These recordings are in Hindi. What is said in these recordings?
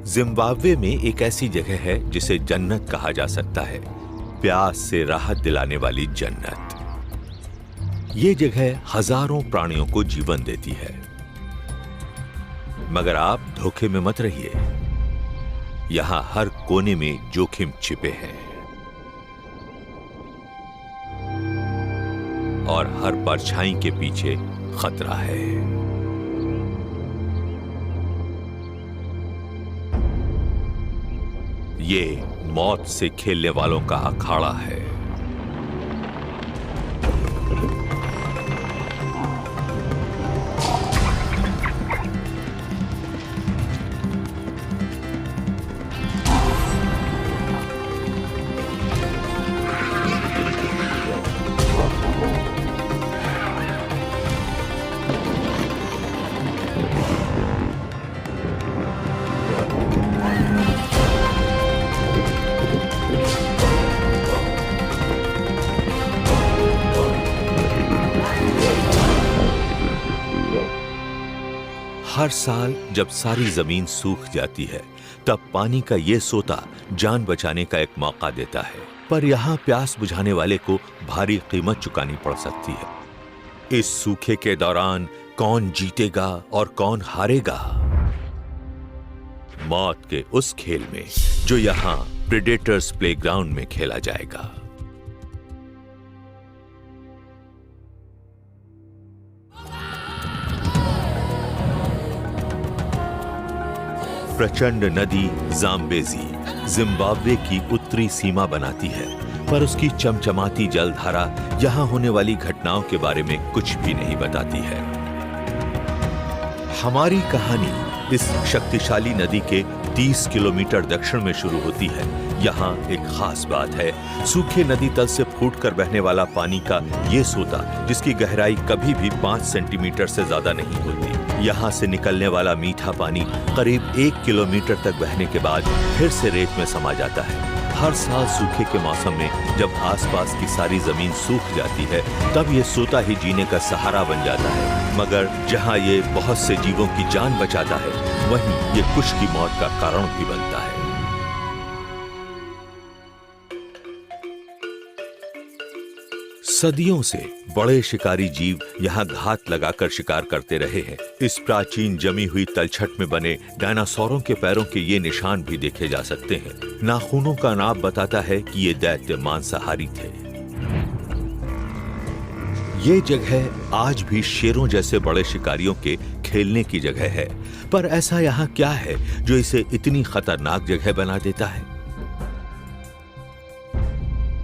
जिम्बाब्वे में एक ऐसी जगह है जिसे जन्नत कहा जा सकता है, प्यास से राहत दिलाने वाली जन्नत। ये जगह हजारों प्राणियों को जीवन देती है, मगर आप धोखे में मत रहिए। यहां हर कोने में जोखिम छिपे हैं और हर परछाई के पीछे खतरा है। ये मौत से खेलने वालों का अखाड़ा है। हर साल जब सारी जमीन सूख जाती है, तब पानी का ये सोता जान बचाने का एक मौका देता है। पर यहाँ प्यास बुझाने वाले को भारी कीमत चुकानी पड़ सकती है। इस सूखे के दौरान कौन जीतेगा और कौन हारेगा? मौत के उस खेल में जो यहाँ प्रेडेटर्स प्लेग्राउंड में खेला जाएगा। प्रचंड नदी ज़ाम्बेज़ी जिम्बाब्वे की उत्तरी सीमा बनाती है, पर उसकी चमचमाती जलधारा यहां होने वाली घटनाओं के बारे में कुछ भी नहीं बताती है। हमारी कहानी इस शक्तिशाली नदी के 30 किलोमीटर दक्षिण में शुरू होती है। यहाँ एक खास बात है, सूखे नदी तल से फूटकर बहने वाला पानी का ये सोता, जिसकी गहराई कभी भी 5 सेंटीमीटर से ज्यादा नहीं होती। यहाँ से निकलने वाला मीठा पानी करीब 1 किलोमीटर तक बहने के बाद फिर से रेत में समा जाता है। हर साल सूखे के मौसम में जब आसपास की सारी जमीन सूख जाती है, तब ये सोता ही जीने का सहारा बन जाता है। मगर जहाँ ये बहुत से जीवों की जान बचाता है, वहीं ये कुछ की मौत का कारण भी बनता है। सदियों से बड़े शिकारी जीव यहाँ घात लगाकर शिकार करते रहे हैं। इस प्राचीन जमी हुई तलछट में बने डायनासोरों के पैरों के ये निशान भी देखे जा सकते हैं। नाखूनों का नाप बताता है कि ये दैत्य मांसाहारी थे। ये जगह आज भी शेरों जैसे बड़े शिकारियों के खेलने की जगह है। पर ऐसा यहाँ क्या है जो इसे इतनी खतरनाक जगह बना देता है?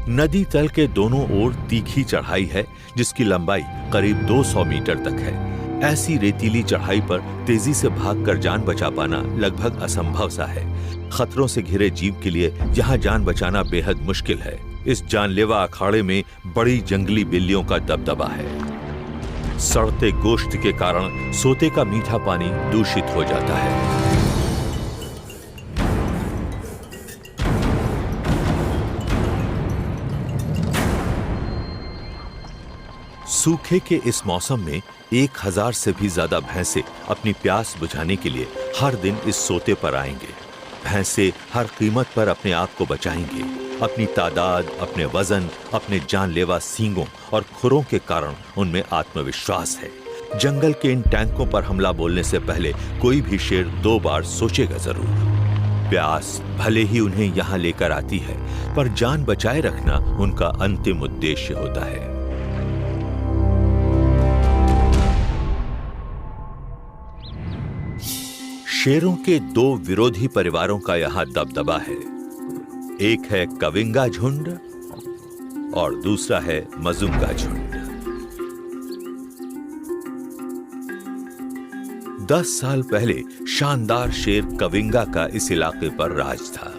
नदी तल के दोनों ओर तीखी चढ़ाई है, जिसकी लंबाई करीब 200 मीटर तक है। ऐसी रेतीली चढ़ाई पर तेजी से भागकर जान बचा पाना लगभग असंभव सा है। खतरों से घिरे जीव के लिए यहाँ जान बचाना बेहद मुश्किल है। इस जानलेवा अखाड़े में बड़ी जंगली बिल्लियों का दबदबा है। सड़ते गोश्त के कारण सोते का मीठा पानी दूषित हो जाता है। सूखे के इस मौसम में 1000 से भी ज्यादा भैंसे अपनी प्यास बुझाने के लिए हर दिन इस सोते पर आएंगे। भैंसे हर कीमत पर अपने आप को बचाएंगे। अपनी तादाद, अपने वजन, अपने जानलेवा सींगों और खुरों के कारण उनमें आत्मविश्वास है। जंगल के इन टैंकों पर हमला बोलने से पहले कोई भी शेर 2 बार सोचेगा जरूर। प्यास भले ही उन्हें यहाँ लेकर आती है, पर जान बचाए रखना उनका अंतिम उद्देश्य होता है। शेरों के 2 विरोधी परिवारों का यहाँ दबदबा है। एक है कविंगा झुंड और दूसरा है मजुंगा झुंड। 10 साल पहले शानदार शेर कविंगा का इस इलाके पर राज था।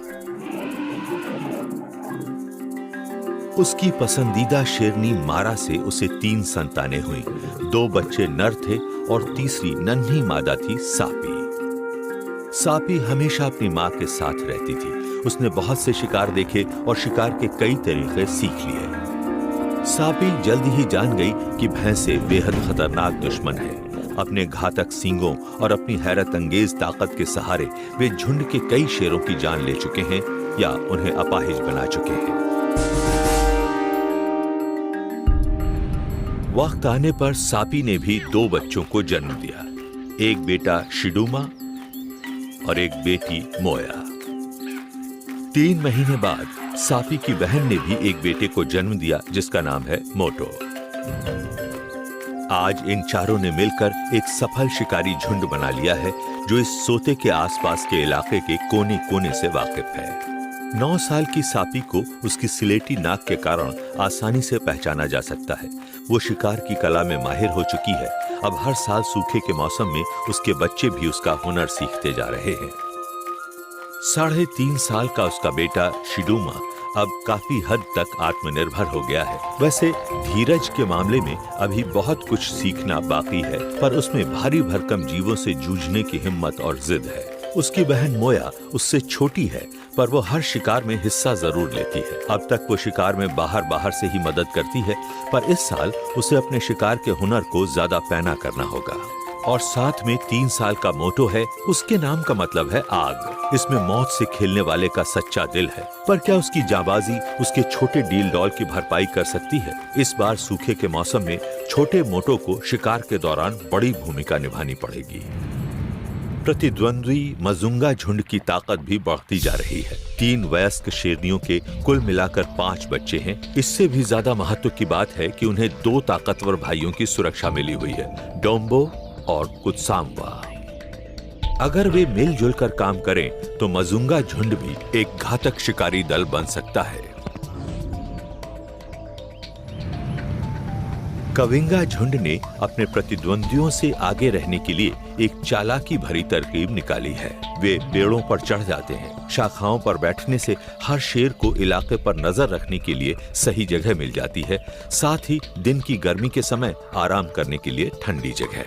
उसकी पसंदीदा शेरनी मारा से उसे 3 संतानें हुई। 2 बच्चे नर थे और तीसरी नन्ही मादा थी सापी। सापी हमेशा अपनी मां के साथ रहती थी। उसने बहुत से शिकार देखे और शिकार के कई तरीके सीख लिए। सापी जल्द ही जान गई कि भैंसे बेहद खतरनाक दुश्मन है। अपने घातक सींगों और अपनी हैरत अंगेज ताकत के सहारे वे झुंड के कई शेरों की जान ले चुके हैं या उन्हें अपाहिज बना चुके हैं। वक्त आने पर सापी ने भी 2 बच्चों को जन्म दिया, एक बेटा शिडूमा और एक बेटी मोया। 3 महीने बाद सापी की बहन ने भी एक बेटे को जन्म दिया जिसका नाम है मोटो। आज इन चारों ने मिलकर एक सफल शिकारी झुंड बना लिया है जो इस सोते के आसपास के इलाके के कोने कोने से वाकिफ है। 9 साल की सापी को उसकी सिलेटी नाक के कारण आसानी से पहचाना जा सकता है। वो शिकार की कला में माहिर हो चुकी है। अब हर साल सूखे के मौसम में उसके बच्चे भी उसका हुनर सीखते जा रहे हैं। 3.5 साल का उसका बेटा शिडूमा अब काफी हद तक आत्मनिर्भर हो गया है। वैसे धीरज के मामले में अभी बहुत कुछ सीखना बाकी है, पर उसमें भारी भरकम जीवों से जूझने की हिम्मत और जिद है। उसकी बहन मोया उससे छोटी है, पर वो हर शिकार में हिस्सा जरूर लेती है। अब तक वो शिकार में बाहर से ही मदद करती है, पर इस साल उसे अपने शिकार के हुनर को ज्यादा पैना करना होगा। और साथ में 3 साल का मोटो है। उसके नाम का मतलब है आग। इसमें मौत से खेलने वाले का सच्चा दिल है। पर क्या उसकी जाबाजी उसके छोटे डील डॉल की भरपाई कर सकती है? इस बार सूखे के मौसम में छोटे मोटो को शिकार के दौरान बड़ी भूमिका निभानी पड़ेगी। प्रतिद्वंद्वी मजुंगा झुंड की ताकत भी बढ़ती जा रही है। 3 वयस्क शेरनियों के कुल मिलाकर 5 बच्चे हैं। इससे भी ज्यादा महत्व की बात है कि उन्हें 2 ताकतवर भाइयों की सुरक्षा मिली हुई है, डोम्बो और कुत्साम्वा। अगर वे मिलजुल कर काम करें तो मजुंगा झुंड भी एक घातक शिकारी दल बन सकता है। कविंगा झुंड ने अपने प्रतिद्वंदियों से आगे रहने के लिए एक चालाकी भरी तरकीब निकाली है। वे पेड़ों पर चढ़ जाते हैं। शाखाओं पर बैठने से हर शेर को इलाके पर नजर रखने के लिए सही जगह मिल जाती है। साथ ही दिन की गर्मी के समय आराम करने के लिए ठंडी जगह।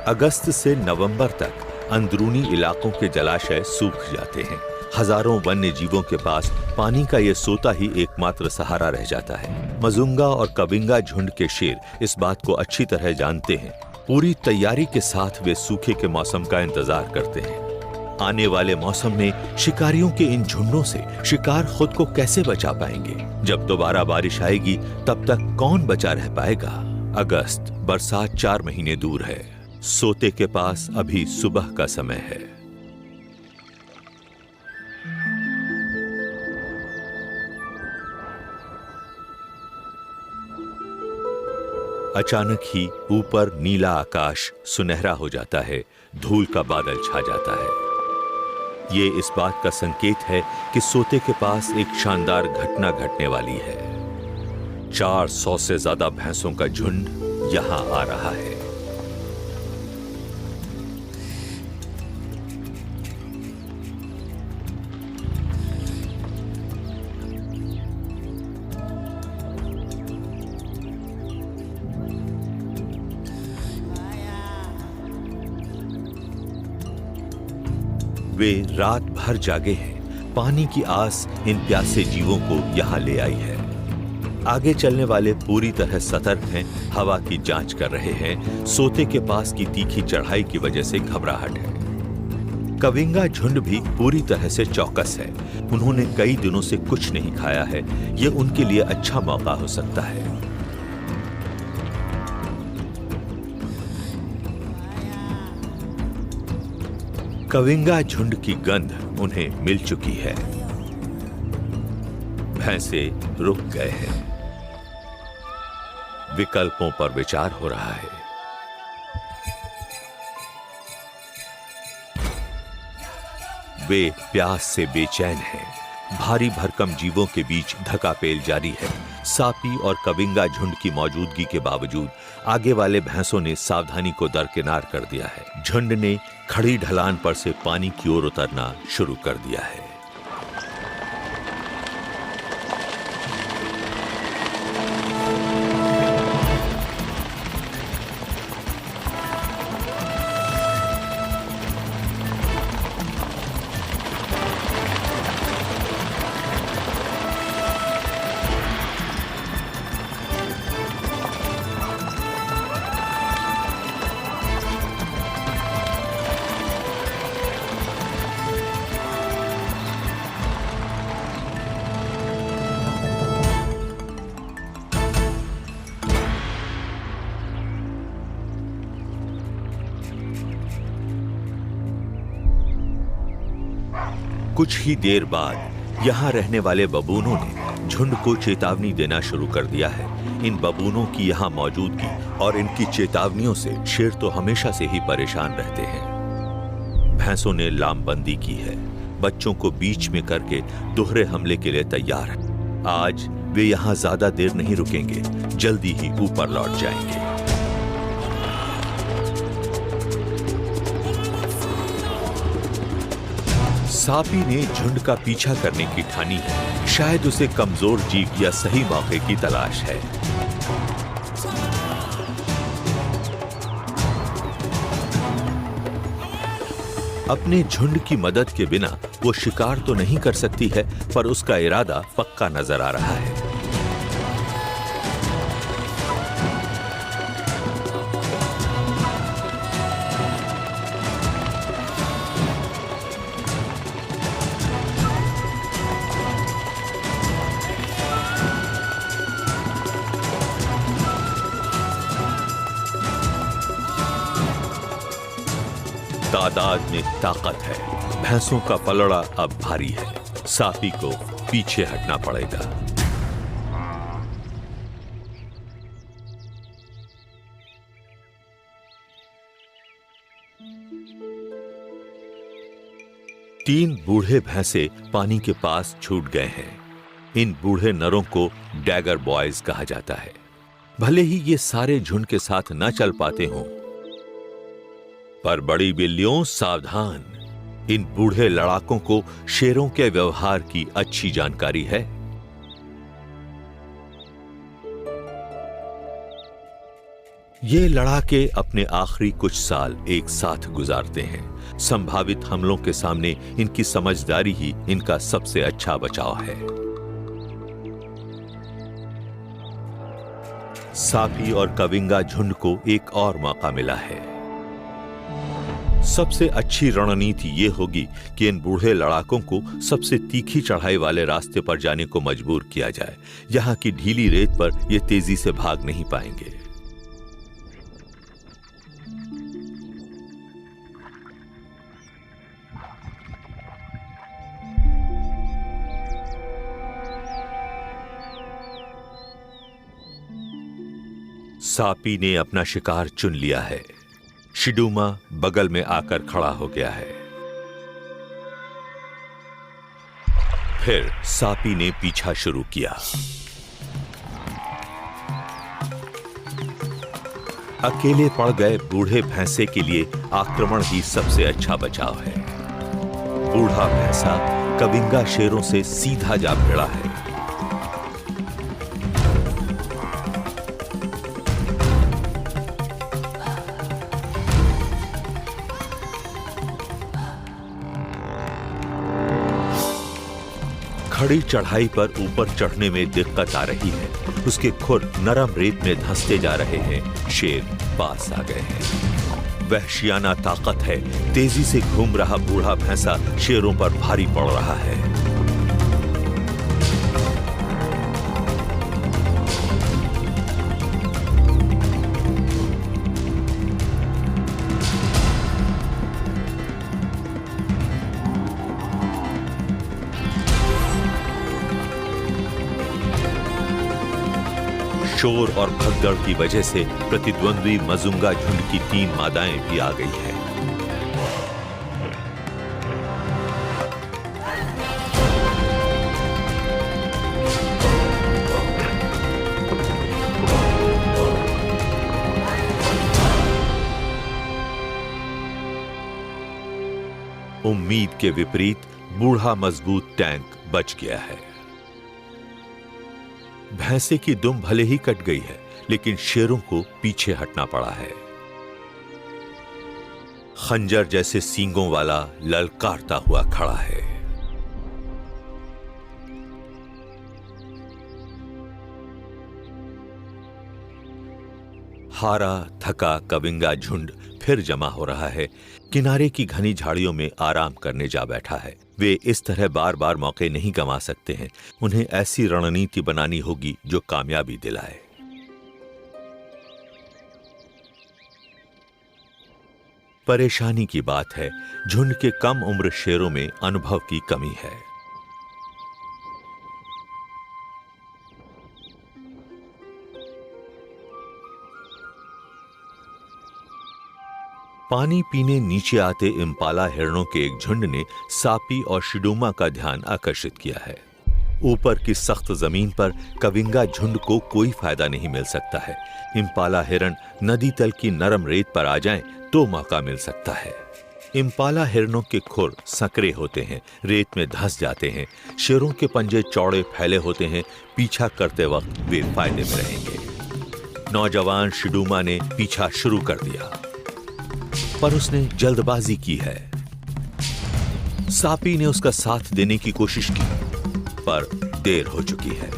अगस्त से नवंबर तक अंदरूनी इलाकों के जलाशय सूख जाते हैं। हजारों वन्य जीवों के पास पानी का ये सोता ही एकमात्र सहारा रह जाता है। मजुंगा और कविंगा झुंड के शेर इस बात को अच्छी तरह जानते हैं। पूरी तैयारी के साथ वे सूखे के मौसम का इंतजार करते हैं। आने वाले मौसम में शिकारियों के इन झुंडों से शिकार खुद को कैसे बचा पाएंगे? जब दोबारा बारिश आएगी तब तक कौन बचा रह पाएगा? अगस्त, बरसात 4 महीने दूर है। सोते के पास अभी सुबह का समय है। अचानक ही ऊपर नीला आकाश सुनहरा हो जाता है। धूल का बादल छा जाता है। ये इस बात का संकेत है कि सोते के पास एक शानदार घटना घटने वाली है। 400 से ज्यादा भैंसों का झुंड यहां आ रहा है। वे रात भर जागे हैं। पानी की आस इन प्यासे जीवों को यहाँ ले आई है। आगे चलने वाले पूरी तरह सतर्क हैं, हवा की जांच कर रहे हैं। सोते के पास की तीखी चढ़ाई की वजह से घबराहट है। कविंगा झुंड भी पूरी तरह से चौकस है। उन्होंने कई दिनों से कुछ नहीं खाया है। ये उनके लिए अच्छा मौका हो सकता है। कविंगा झुंड की गंध उन्हें मिल चुकी है। भैंसे रुक गए हैं। विकल्पों पर विचार हो रहा है। वे प्यास से बेचैन हैं। भारी भरकम जीवों के बीच धकापेल जारी है। सापी और कविंगा झुंड की मौजूदगी के बावजूद आगे वाले भैंसों ने सावधानी को दरकिनार कर दिया है। झुंड ने खड़ी ढलान पर से पानी की ओर उतरना शुरू कर दिया है। कुछ ही देर बाद यहाँ रहने वाले बबूनों ने झुंड को चेतावनी देना शुरू कर दिया है। इन बबूनों की यहाँ मौजूदगी और इनकी चेतावनियों से शेर तो हमेशा से ही परेशान रहते हैं। भैंसों ने लामबंदी की है, बच्चों को बीच में करके दोहरे हमले के लिए तैयार है। आज वे यहाँ ज्यादा देर नहीं रुकेंगे, जल्दी ही ऊपर लौट जाएंगे। सापी ने झुंड का पीछा करने की ठानी है। शायद उसे कमजोर जीव या सही मौके की तलाश है। अपने झुंड की मदद के बिना वो शिकार तो नहीं कर सकती है, पर उसका इरादा पक्का नजर आ रहा है। तादाद में ताकत है। भैंसों का पलड़ा अब भारी है। सापी को पीछे हटना पड़ेगा। तीन बूढ़े भैंसे पानी के पास छूट गए हैं। इन बूढ़े नरों को डैगर बॉयज कहा जाता है। भले ही ये सारे झुंड के साथ न चल पाते हों, पर बड़ी बिल्लियों सावधान। इन बूढ़े लड़ाकों को शेरों के व्यवहार की अच्छी जानकारी है। ये लड़ाके अपने आखिरी कुछ साल एक साथ गुजारते हैं। संभावित हमलों के सामने इनकी समझदारी ही इनका सबसे अच्छा बचाव है। सापी और कविंगा झुंड को एक और मौका मिला है। सबसे अच्छी रणनीति ये होगी कि इन बूढ़े लड़ाकों को सबसे तीखी चढ़ाई वाले रास्ते पर जाने को मजबूर किया जाए। यहां की ढीली रेत पर ये तेजी से भाग नहीं पाएंगे। सापी ने अपना शिकार चुन लिया है। शिडूमा बगल में आकर खड़ा हो गया है। फिर सापी ने पीछा शुरू किया। अकेले पड़ गए बूढ़े भैंसे के लिए आक्रमण ही सबसे अच्छा बचाव है। बूढ़ा भैंसा कविंगा शेरों से सीधा जा भिड़ा है। खड़ी चढ़ाई पर ऊपर चढ़ने में दिक्कत आ रही है। उसके खुर नरम रेत में धंसते जा रहे हैं। शेर पास आ गए हैं। वहशियाना ताकत है। तेजी से घूम रहा बूढ़ा भैंसा शेरों पर भारी पड़ रहा है। शोर और भगदड़ की वजह से प्रतिद्वंद्वी मजुंगा झुंड की 3 मादाएं भी आ गई हैं। उम्मीद के विपरीत बूढ़ा मजबूत टैंक बच गया है। भैंसे की दुम भले ही कट गई है, लेकिन शेरों को पीछे हटना पड़ा है। खंजर जैसे सींगों वाला ललकारता हुआ खड़ा है। हारा थका कविंगा झुंड फिर जमा हो रहा है। किनारे की घनी झाड़ियों में आराम करने जा बैठा है। वे इस तरह बार बार मौके नहीं गंवा सकते हैं। उन्हें ऐसी रणनीति बनानी होगी जो कामयाबी दिलाए। परेशानी की बात है, झुंड के कम उम्र शेरों में अनुभव की कमी है। पानी पीने नीचे आते इम्पाला हिरणों के एक झुंड ने सापी और शिडूमा का ध्यान आकर्षित किया है। ऊपर की सख्त जमीन पर कविंगा झुंड को कोई फायदा नहीं मिल सकता है। इम्पाला हिरण नदी तल की नरम रेत पर आ जाएं तो मौका मिल सकता है। इम्पाला हिरणों के खुर संकरे होते हैं, रेत में धंस जाते हैं। शेरों के पंजे चौड़े फैले होते हैं, पीछा करते वक्त वे फायदे में रहेंगे। नौजवान शिडूमा ने पीछा शुरू कर दिया, पर उसने जल्दबाजी की है। सापी ने उसका साथ देने की कोशिश की, पर देर हो चुकी है।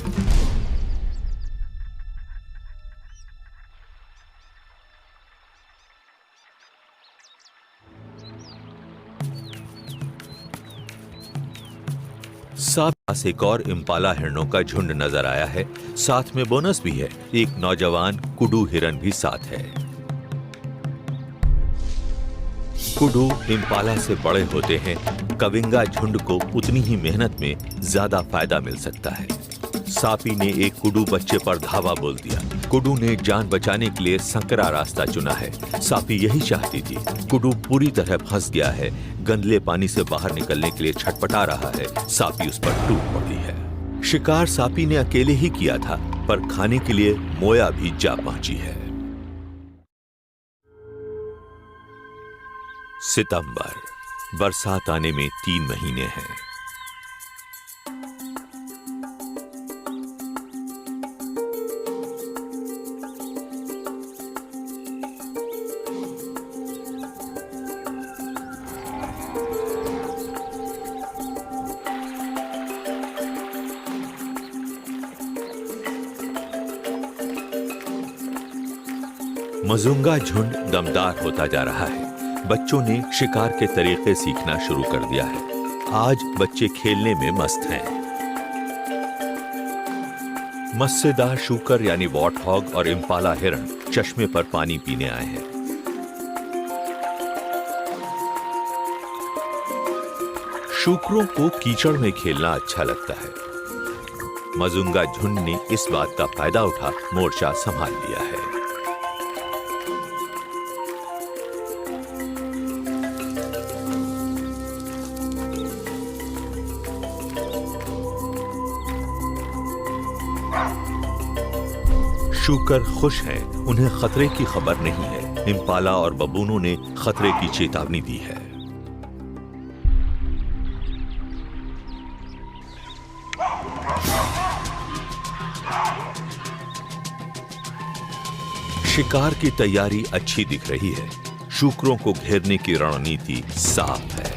पास एक और इम्पाला हिरणों का झुंड नजर आया है। साथ में बोनस भी है, एक नौजवान कुडू हिरन भी साथ है। कुडू इम्पाला से बड़े होते हैं। कविंगा झुंड को उतनी ही मेहनत में ज्यादा फायदा मिल सकता है। सापी ने एक कुडू बच्चे पर धावा बोल दिया। कुडू ने जान बचाने के लिए संकरा रास्ता चुना है। सापी यही चाहती थी। कुडू पूरी तरह फंस गया है, गंदले पानी से बाहर निकलने के लिए छटपटा रहा है। सापी उस पर टूट पड़ी है। शिकार सापी ने अकेले ही किया था, पर खाने के लिए मोया भी जा पहुंची है। सितंबर, बरसात आने में 3 महीने हैं। मजुंगा झुंड दमदार होता जा रहा है। बच्चों ने शिकार के तरीके सीखना शुरू कर दिया है। आज बच्चे खेलने में मस्त हैं। मत्स्यदार शूकर यानी वॉटहॉग और इम्पाला हिरण चश्मे पर पानी पीने आए हैं। शूकरों को कीचड़ में खेलना अच्छा लगता है। मजुंगा झुंड ने इस बात का फायदा उठा मोर्चा संभाल लिया है। शूकर खुश हैं, उन्हें खतरे की खबर नहीं है। इम्पाला और बबूनों ने खतरे की चेतावनी दी है। शिकार की तैयारी अच्छी दिख रही है। शूकरों को घेरने की रणनीति साफ है।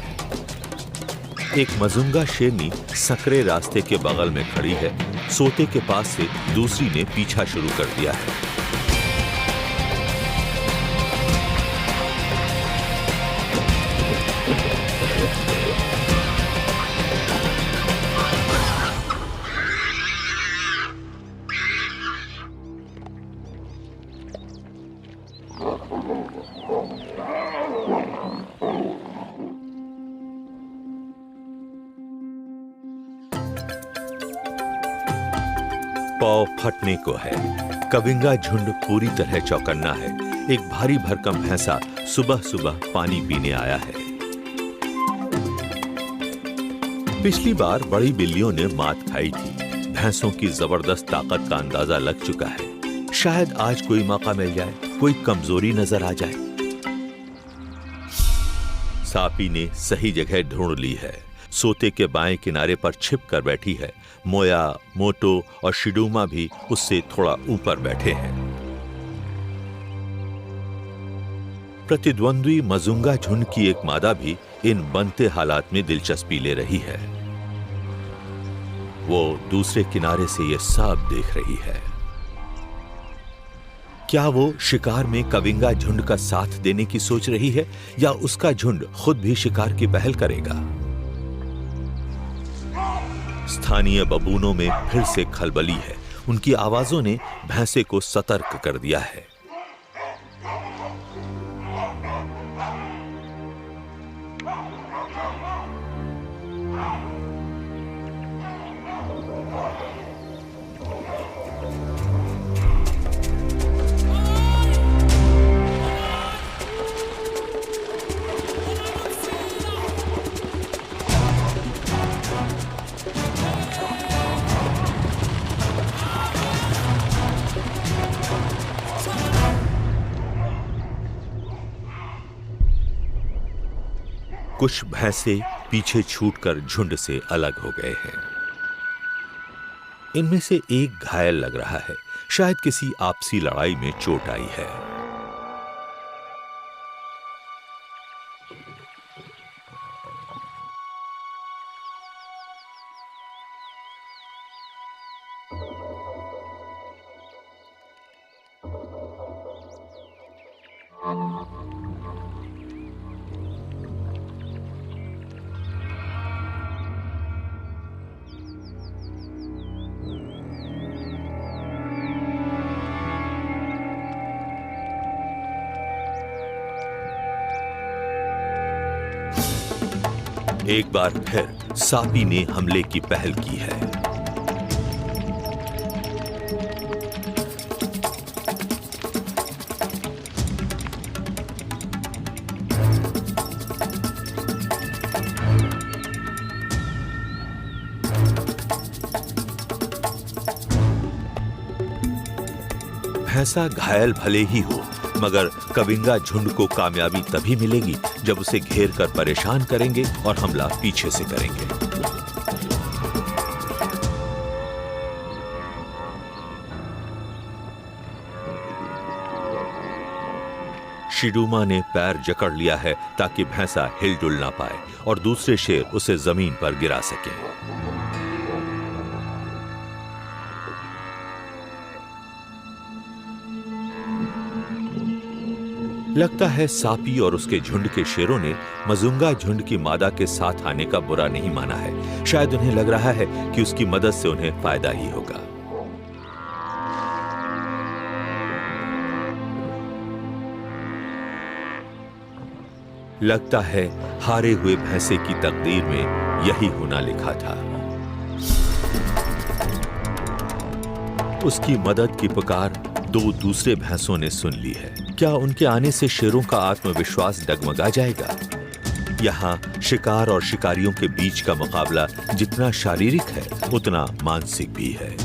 एक मजुंगा शेरनी सकरे रास्ते के बगल में खड़ी है। सोते के पास से दूसरी ने पीछा शुरू कर दिया है। पौ फटने को है। कविंगा झुंड पूरी तरह चौकन्ना है। एक भारी भरकम भैंसा सुबह सुबह पानी पीने आया है। पिछली बार बड़ी बिल्लियों ने मात खाई थी। भैंसों की जबरदस्त ताकत का अंदाजा लग चुका है। शायद आज कोई मौका मिल जाए, कोई कमजोरी नजर आ जाए। सापी ने सही जगह ढूंढ ली है। सोते के बाएं किनारे पर छिप कर बैठी है। मोया, मोटो और शिडूमा भी उससे थोड़ा ऊपर बैठे हैं। प्रतिद्वंद्वी मजुंगा झुंड की एक मादा भी इन बनते हालात में दिलचस्पी ले रही है। वो दूसरे किनारे से ये सब देख रही है। क्या वो शिकार में कविंगा झुंड का साथ देने की सोच रही है, या उसका झुंड खुद भी शिकार की पहल करेगा? स्थानीय बबूनों में फिर से खलबली है। उनकी आवाजों ने भैंसे को सतर्क कर दिया है। कुछ भैंसे पीछे छूटकर झुंड से अलग हो गए हैं। इनमें से एक घायल लग रहा है, शायद किसी आपसी लड़ाई में चोट आई है। एक बार फिर सापी ने हमले की पहल की है। भैंसा घायल भले ही हो, मगर कविंगा झुंड को कामयाबी तभी मिलेगी जब उसे घेर कर परेशान करेंगे और हमला पीछे से करेंगे। शिडूमा ने पैर जकड़ लिया है ताकि भैंसा हिलडुल ना पाए और दूसरे शेर उसे जमीन पर गिरा सके। लगता है सापी और उसके झुंड के शेरों ने मजुंगा झुंड की मादा के साथ आने का बुरा नहीं माना है। शायद उन्हें लग रहा है कि उसकी मदद से उन्हें फायदा ही होगा। लगता है हारे हुए भैंसे की तकदीर में यही होना लिखा था। उसकी मदद की पुकार दो दूसरे भैंसों ने सुन ली है। क्या उनके आने से शेरों का आत्मविश्वास डगमगा जाएगा? यहाँ शिकार और शिकारियों के बीच का मुकाबला जितना शारीरिक है, उतना मानसिक भी है।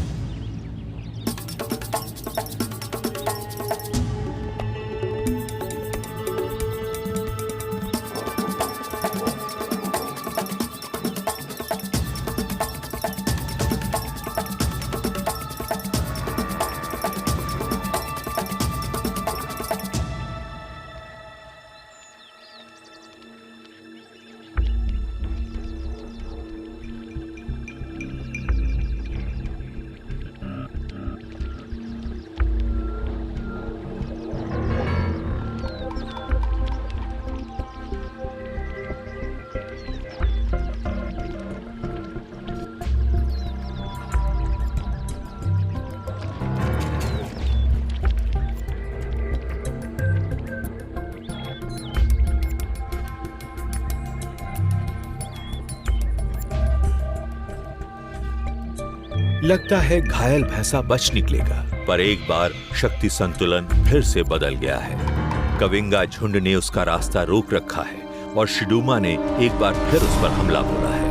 लगता है घायल भैंसा बच निकलेगा, पर एक बार शक्ति संतुलन फिर से बदल गया है। कविंगा झुंड ने उसका रास्ता रोक रखा है और शिडूमा ने एक बार फिर उस पर हमला बोला है।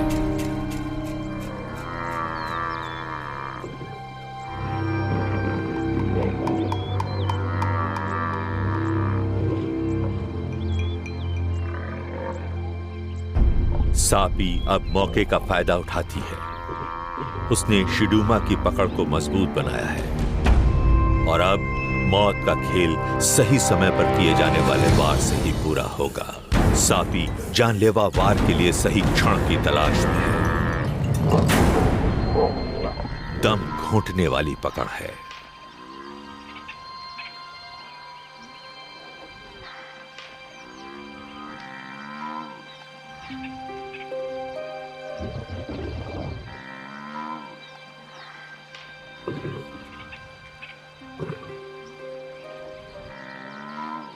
सापी अब मौके का फायदा उठाती है। उसने शिडूमा की पकड़ को मजबूत बनाया है और अब मौत का खेल सही समय पर किए जाने वाले वार से ही पूरा होगा। सापी जानलेवा वार के लिए सही क्षण की तलाश में है। दम घोंटने वाली पकड़ है।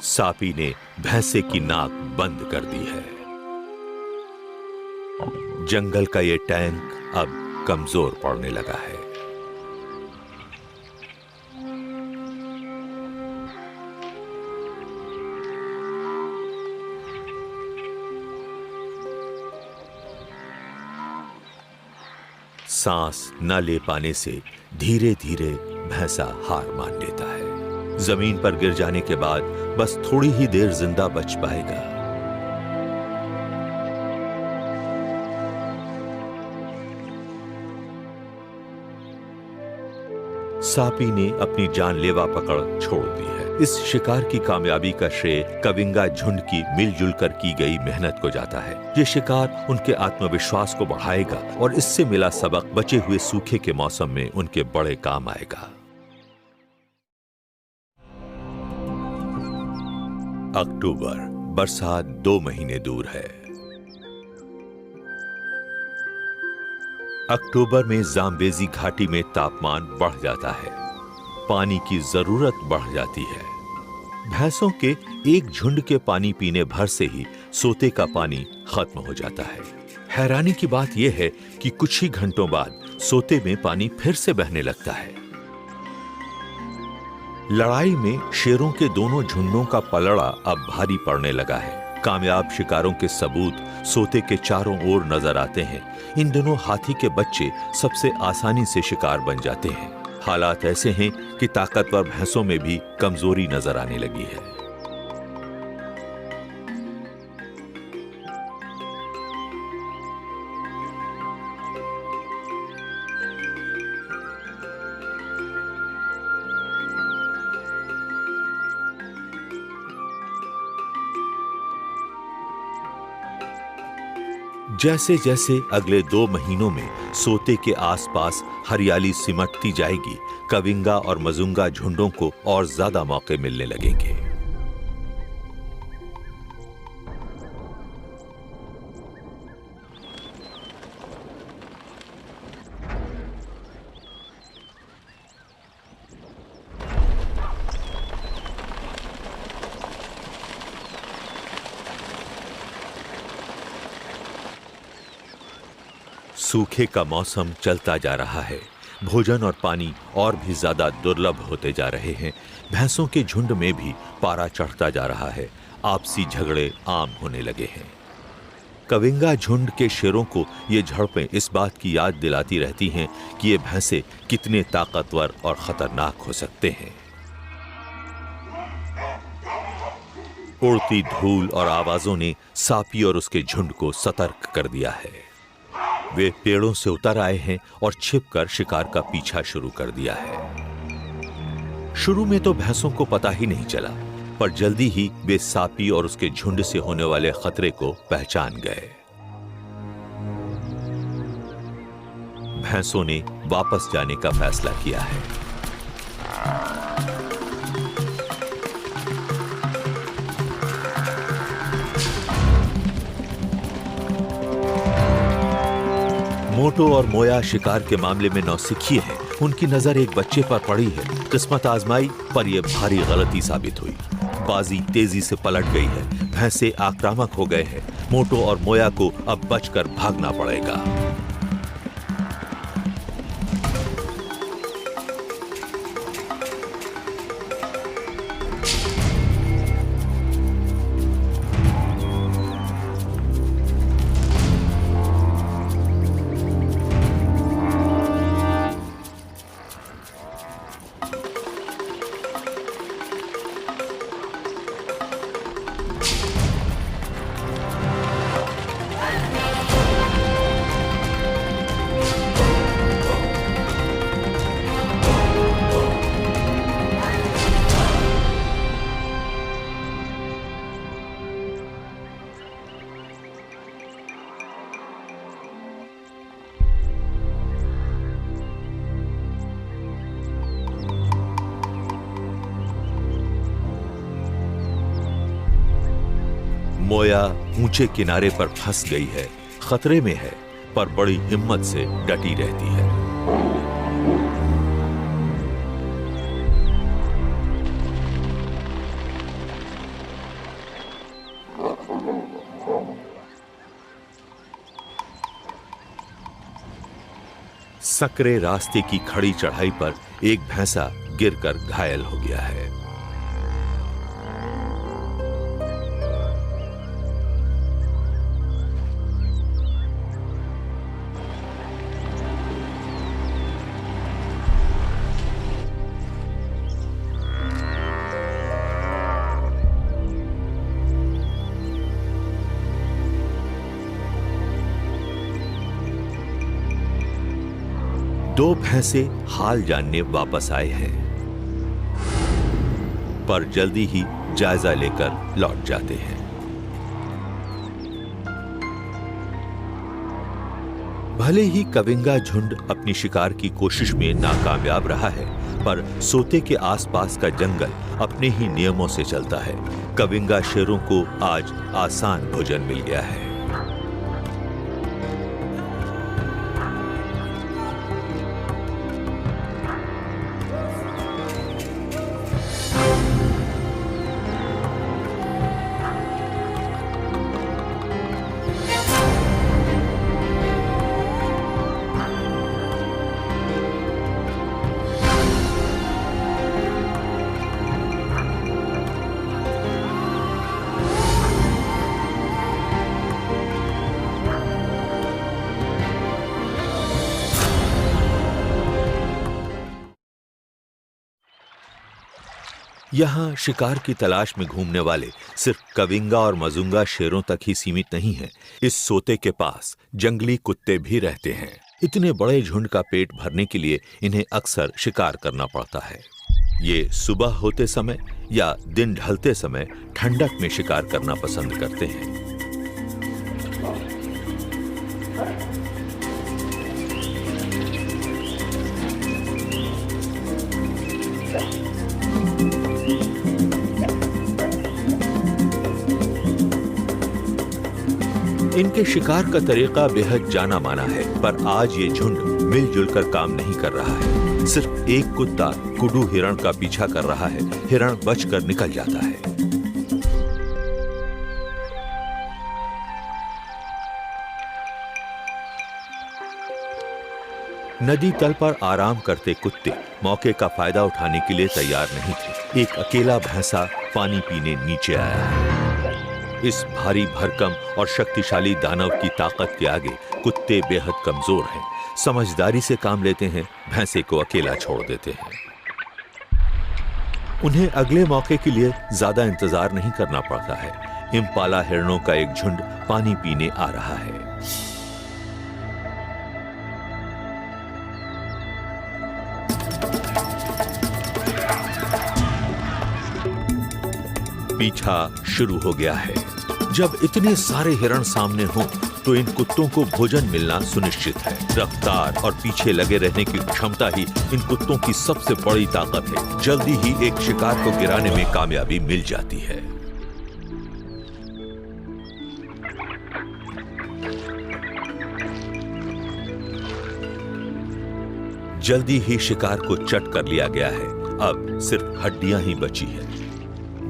सापी ने भैंसे की नाक बंद कर दी है। जंगल का ये टैंक अब कमजोर पड़ने लगा है। सांस न ले पाने से धीरे धीरे भैंसा हार मान लेता है। जमीन पर गिर जाने के बाद बस थोड़ी ही देर जिंदा बच पाएगा। सापी ने अपनी जानलेवा पकड़ छोड़ दी है। इस शिकार की कामयाबी का श्रेय कविंगा झुंड की मिलजुल कर की गई मेहनत को जाता है। ये शिकार उनके आत्मविश्वास को बढ़ाएगा और इससे मिला सबक बचे हुए सूखे के मौसम में उनके बड़े काम आएगा। अक्टूबर, बरसात 2 महीने दूर है। अक्टूबर में जाम्बेजी घाटी में तापमान बढ़ जाता है, पानी की जरूरत बढ़ जाती है। भैंसों के एक झुंड के पानी पीने भर से ही सोते का पानी खत्म हो जाता है। हैरानी की बात यह है कि कुछ ही घंटों बाद सोते में पानी फिर से बहने लगता है। लड़ाई में शेरों के दोनों झुंडों का पलड़ा अब भारी पड़ने लगा है। कामयाब शिकारों के सबूत सोते के चारों ओर नजर आते हैं। इन दिनों हाथी के बच्चे सबसे आसानी से शिकार बन जाते हैं। हालात ऐसे हैं कि ताकतवर भैंसों में भी कमजोरी नजर आने लगी है। जैसे जैसे अगले 2 महीनों में सोते के आसपास हरियाली सिमटती जाएगी, कविंगा और मजुंगा झुंडों को और ज्यादा मौके मिलने लगेंगे। सूखे का मौसम चलता जा रहा है। भोजन और पानी और भी ज्यादा दुर्लभ होते जा रहे हैं। भैंसों के झुंड में भी पारा चढ़ता जा रहा है। आपसी झगड़े आम होने लगे हैं। कविंगा झुंड के शेरों को ये झड़पें इस बात की याद दिलाती रहती हैं कि ये भैंसे कितने ताकतवर और खतरनाक हो सकते हैं। उड़ती धूल और आवाजों ने सापी और उसके झुंड को सतर्क कर दिया है। वे पेड़ों से उतर आए हैं और छिपकर शिकार का पीछा शुरू कर दिया है। शुरू में तो भैंसों को पता ही नहीं चला, पर जल्दी ही वे सापी और उसके झुंड से होने वाले खतरे को पहचान गए। भैंसों ने वापस जाने का फैसला किया है। मोटो और मोया शिकार के मामले में नौसिखिए हैं। उनकी नजर एक बच्चे पर पड़ी है। किस्मत आजमाई पर यह भारी गलती साबित हुई। बाजी तेजी से पलट गई है। भैंसे आक्रामक हो गए हैं। मोटो और मोया को अब बचकर भागना पड़ेगा। मोया ऊंचे किनारे पर फंस गई है, खतरे में है, पर बड़ी हिम्मत से डटी रहती है। सकरे रास्ते की खड़ी चढ़ाई पर एक भैंसा गिरकर घायल हो गया है। दो भैंसे हाल जानने वापस आए हैं, पर जल्दी ही जायजा लेकर लौट जाते हैं। भले ही कविंगा झुंड अपनी शिकार की कोशिश में नाकामयाब रहा है, पर सोते के आसपास का जंगल अपने ही नियमों से चलता है। कविंगा शेरों को आज आसान भोजन मिल गया है। यहाँ शिकार की तलाश में घूमने वाले सिर्फ कविंगा और मजुंगा शेरों तक ही सीमित नहीं हैं। इस सोते के पास जंगली कुत्ते भी रहते हैं। इतने बड़े झुंड का पेट भरने के लिए इन्हें अक्सर शिकार करना पड़ता है। ये सुबह होते समय या दिन ढलते समय ठंडक में शिकार करना पसंद करते हैं। इनके शिकार का तरीका बेहद जाना माना है, पर आज ये झुंड मिलजुल कर काम नहीं कर रहा है। सिर्फ एक कुत्ता कुडू हिरण का पीछा कर रहा है। हिरण बचकर निकल जाता है। नदी तल पर आराम करते कुत्ते मौके का फायदा उठाने के लिए तैयार नहीं थे। एक अकेला भैंसा पानी पीने नीचे आया है। इस भारी भरकम और शक्तिशाली दानव की ताकत के आगे कुत्ते बेहद कमजोर हैं। समझदारी से काम लेते हैं, भैंसे को अकेला छोड़ देते हैं। उन्हें अगले मौके के लिए ज्यादा इंतजार नहीं करना पड़ता है। इम्पाला हिरणों का एक झुंड पानी पीने आ रहा है। पीछा शुरू हो गया है। जब इतने सारे हिरण सामने हों, तो इन कुत्तों को भोजन मिलना सुनिश्चित है। रफ्तार और पीछे लगे रहने की क्षमता ही इन कुत्तों की सबसे बड़ी ताकत है। जल्दी ही एक शिकार को गिराने में कामयाबी मिल जाती है। जल्दी ही शिकार को चट कर लिया गया है। अब सिर्फ हड्डियां ही बची है।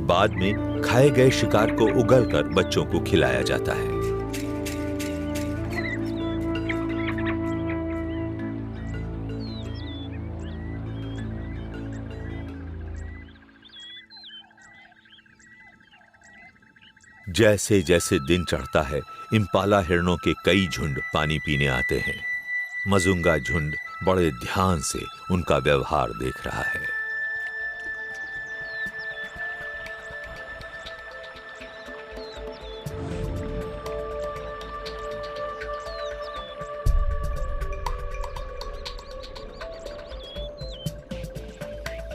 बाद में खाए गए शिकार को उगलकर बच्चों को खिलाया जाता है। जैसे जैसे दिन चढ़ता है, इम्पाला हिरणों के कई झुंड पानी पीने आते हैं। मजुंगा झुंड बड़े ध्यान से उनका व्यवहार देख रहा है।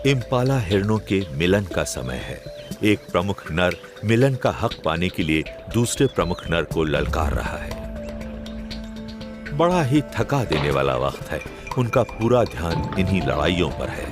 इम्पाला हिरणों के मिलन का समय है। एक प्रमुख नर मिलन का हक पाने के लिए दूसरे प्रमुख नर को ललकार रहा है। बड़ा ही थका देने वाला वक्त है। उनका पूरा ध्यान इन्हीं लड़ाइयों पर है।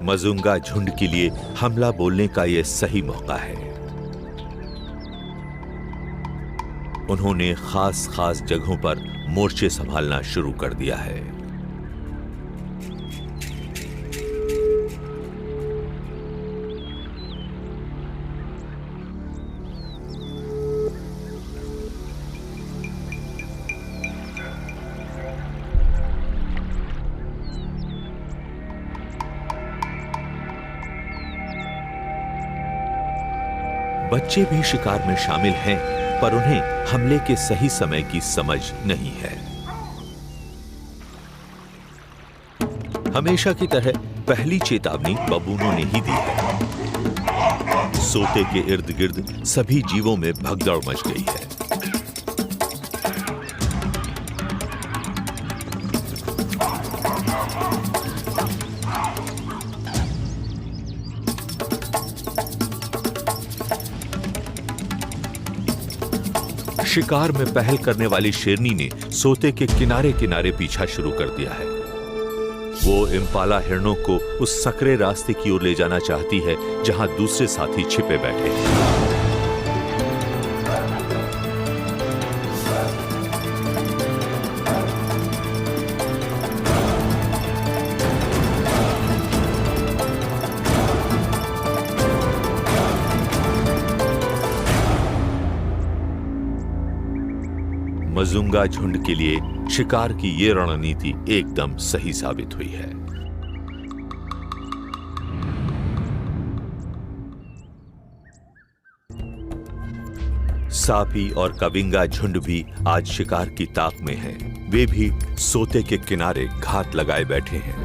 मजुंगा झुंड के लिए हमला बोलने का यह सही मौका है। उन्होंने खास खास जगहों पर मोर्चे संभालना शुरू कर दिया है। बच्चे भी शिकार में शामिल हैं, पर उन्हें हमले के सही समय की समझ नहीं है। हमेशा की तरह पहली चेतावनी बबूनों ने ही दी है। सोते के इर्द गिर्द सभी जीवों में भगदड़ मच गई है। शिकार में पहल करने वाली शेरनी ने सोते के किनारे किनारे पीछा शुरू कर दिया है। वो इम्पाला हिरणों को उस सकरे रास्ते की ओर ले जाना चाहती है जहां दूसरे साथी छिपे बैठे हैं। मजुंगा झुंड के लिए शिकार की ये रणनीति एकदम सही साबित हुई है। सापी और कविंगा झुंड भी आज शिकार की ताक में हैं। वे भी सोते के किनारे घात लगाए बैठे हैं।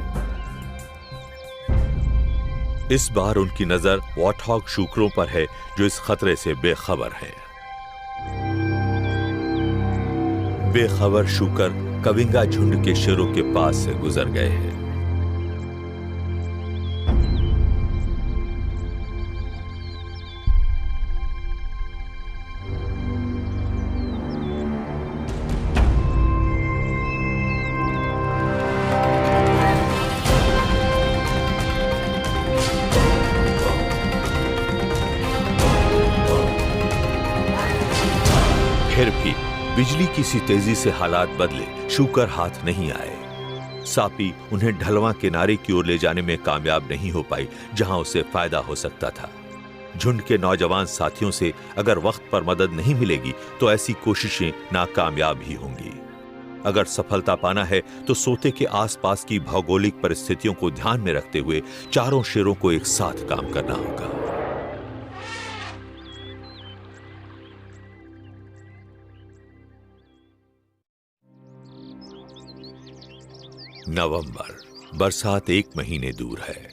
इस बार उनकी नजर वॉटहॉग शूकरों पर है जो इस खतरे से बेखबर हैं। बेखबर शूकर कविंगा झुंड के शेरों के पास से गुजर गए हैं। फिर भी बिजली की सी तेजी से हालात बदले, शूकर हाथ नहीं आए। सापी उन्हें ढलवां किनारे की ओर ले जाने में कामयाब नहीं हो पाई जहां उसे फायदा हो सकता था। झुंड के नौजवान साथियों से अगर वक्त पर मदद नहीं मिलेगी तो ऐसी कोशिशें नाकामयाब ही होंगी। अगर सफलता पाना है तो सोते के आसपास की भौगोलिक परिस्थितियों को ध्यान में रखते हुए चारों शेरों को एक साथ काम करना होगा। नवंबर, बरसात 1 महीने दूर है।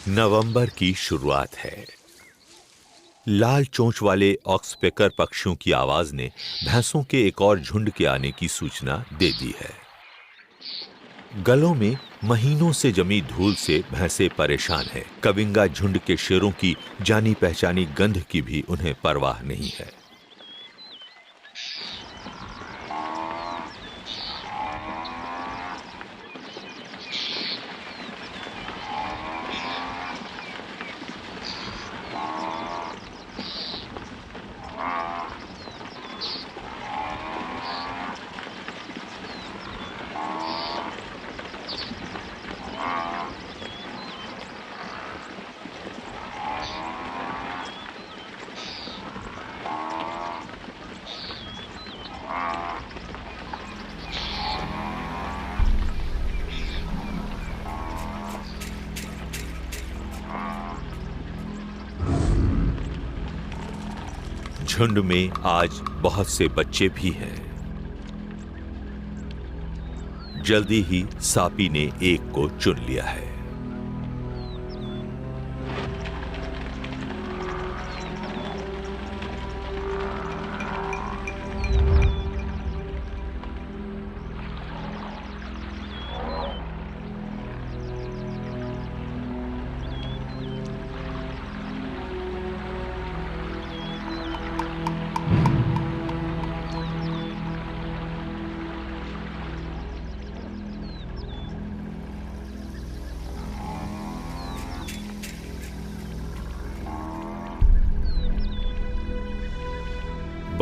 नवंबर की शुरुआत है। लाल चोंच वाले ऑक्सपेकर पक्षियों की आवाज ने भैंसों के एक और झुंड के आने की सूचना दे दी है। गलों में महीनों से जमी धूल से भैंसें परेशान हैं। कविंगा झुंड के शेरों की जानी पहचानी गंध की भी उन्हें परवाह नहीं है। झुंड में आज बहुत से बच्चे भी हैं। जल्दी ही सापी ने एक को चुन लिया है।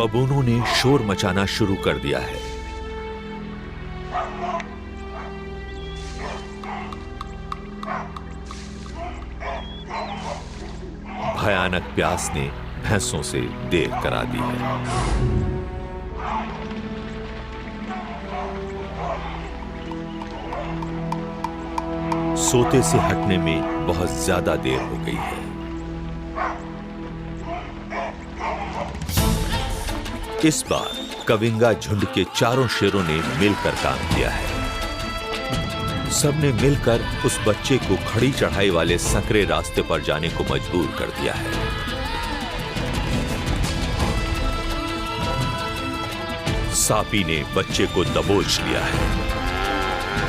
बबूनों ने शोर मचाना शुरू कर दिया है। भयानक प्यास ने भैंसों से देर करा दी है। सोते से हटने में बहुत ज्यादा देर हो गई है। इस बार कविंगा झुंड के चारों शेरों ने मिलकर काम किया है। सबने मिलकर उस बच्चे को खड़ी चढ़ाई वाले संकरे रास्ते पर जाने को मजबूर कर दिया है। सापी ने बच्चे को दबोच लिया है।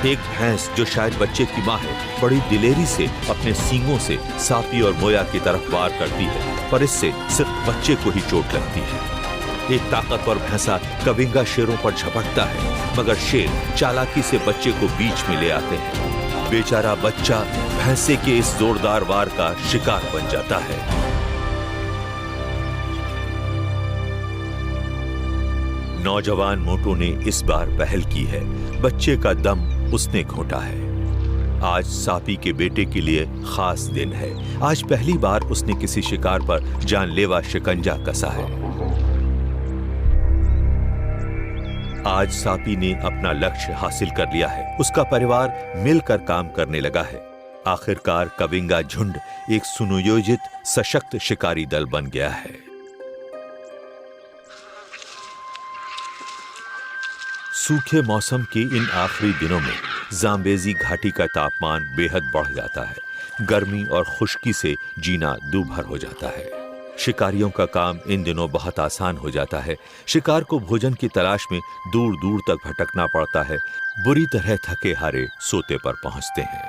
एक भैंस जो शायद बच्चे की मां है, बड़ी दिलेरी से अपने सींगों से सापी और मोया की तरफ वार करती है, पर इससे सिर्फ बच्चे को ही चोट लगती है। एक ताकतवर भैंसा कविंगा शेरों पर झपटता है, मगर शेर चालाकी से बच्चे को बीच में ले आते हैं। बेचारा बच्चा भैंसे के इस जोरदार वार का शिकार बन जाता है। नौजवान मोटू ने इस बार पहल की है। बच्चे का दम उसने घोंटा है। आज सापी के बेटे के लिए खास दिन है। आज पहली बार उसने किसी शिकार पर जानलेवा शिकंजा कसा है। आज सापी ने अपना लक्ष्य हासिल कर लिया है। उसका परिवार मिलकर काम करने लगा है। आखिरकार कविंगा झुंड एक सुनियोजित सशक्त शिकारी दल बन गया है। सूखे मौसम के इन आखिरी दिनों में जाम्बेजी घाटी का तापमान बेहद बढ़ जाता है। गर्मी और खुश्की से जीना दूभर हो जाता है। शिकारियों का काम इन दिनों बहुत आसान हो जाता है। शिकार को भोजन की तलाश में दूर दूर तक भटकना पड़ता है। बुरी तरह थके हारे सोते पर पहुंचते हैं।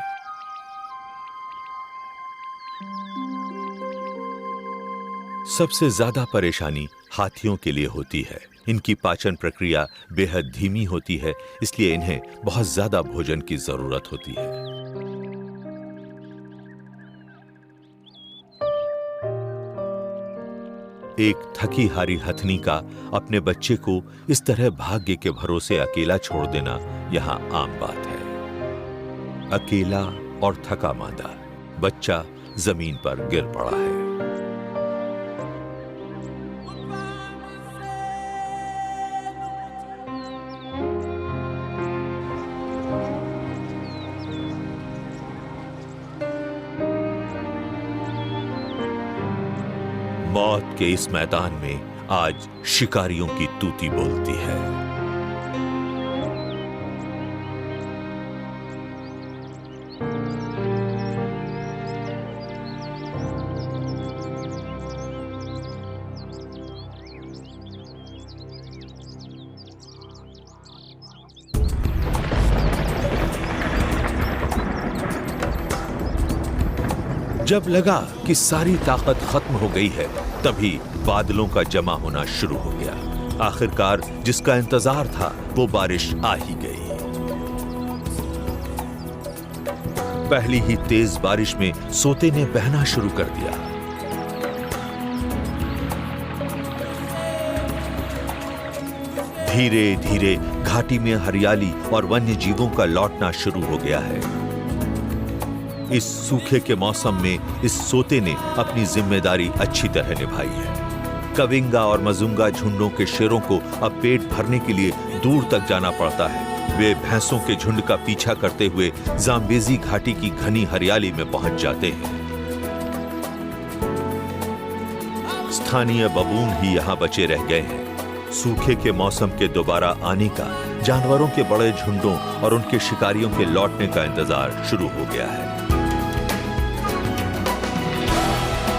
सबसे ज्यादा परेशानी हाथियों के लिए होती है। इनकी पाचन प्रक्रिया बेहद धीमी होती है, इसलिए इन्हें बहुत ज्यादा भोजन की जरूरत होती है। एक थकी हारी हथनी का अपने बच्चे को इस तरह भाग्य के भरोसे अकेला छोड़ देना यहां आम बात है। अकेला और थका मांदा बच्चा जमीन पर गिर पड़ा है। मौत के इस मैदान में आज शिकारियों की तूती बोलती है। जब लगा कि सारी ताकत खत्म हो गई है, तभी बादलों का जमा होना शुरू हो गया। आखिरकार जिसका इंतजार था वो बारिश आ ही गई। पहली ही तेज बारिश में सोते ने बहना शुरू कर दिया। धीरे धीरे घाटी में हरियाली और वन्य जीवों का लौटना शुरू हो गया है। इस सूखे के मौसम में इस सोते ने अपनी जिम्मेदारी अच्छी तरह निभाई है। कविंगा और मजुंगा झुंडों के शेरों को अब पेट भरने के लिए दूर तक जाना पड़ता है। वे भैंसों के झुंड का पीछा करते हुए जाम्बेजी घाटी की घनी हरियाली में पहुंच जाते हैं। स्थानीय बबून ही यहां बचे रह गए हैं। सूखे के मौसम के दोबारा आने का जानवरों के बड़े झुंडों और उनके शिकारियों के लौटने का इंतजार शुरू हो गया है।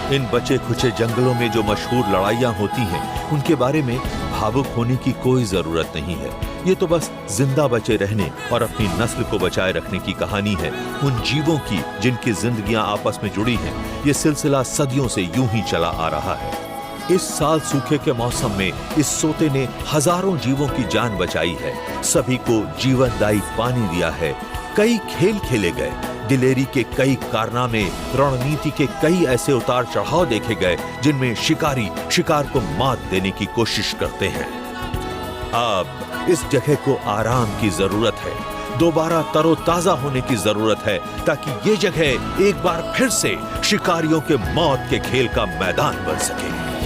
इन बचे खुचे जंगलों में जो मशहूर लड़ाइयां होती हैं, उनके बारे में भावुक होने की कोई जरूरत नहीं है। ये तो बस जिंदा बचे रहने और अपनी नस्ल को बचाए रखने की कहानी है, उन जीवों की जिनकी जिंदगियां आपस में जुड़ी हैं। ये सिलसिला सदियों से यूं ही चला आ रहा है। इस साल सूखे के मौसम में इस सोते ने हजारों जीवों की जान बचाई है। सभी को जीवनदायी पानी दिया है। कई खेल खेले गए। दिलेरी के कई कारनामे, रणनीति के कई ऐसे उतार चढ़ाव देखे गए जिनमें शिकारी शिकार को मात देने की कोशिश करते हैं। अब इस जगह को आराम की जरूरत है, दोबारा तरोताजा होने की जरूरत है, ताकि ये जगह एक बार फिर से शिकारियों के मौत के खेल का मैदान बन सके।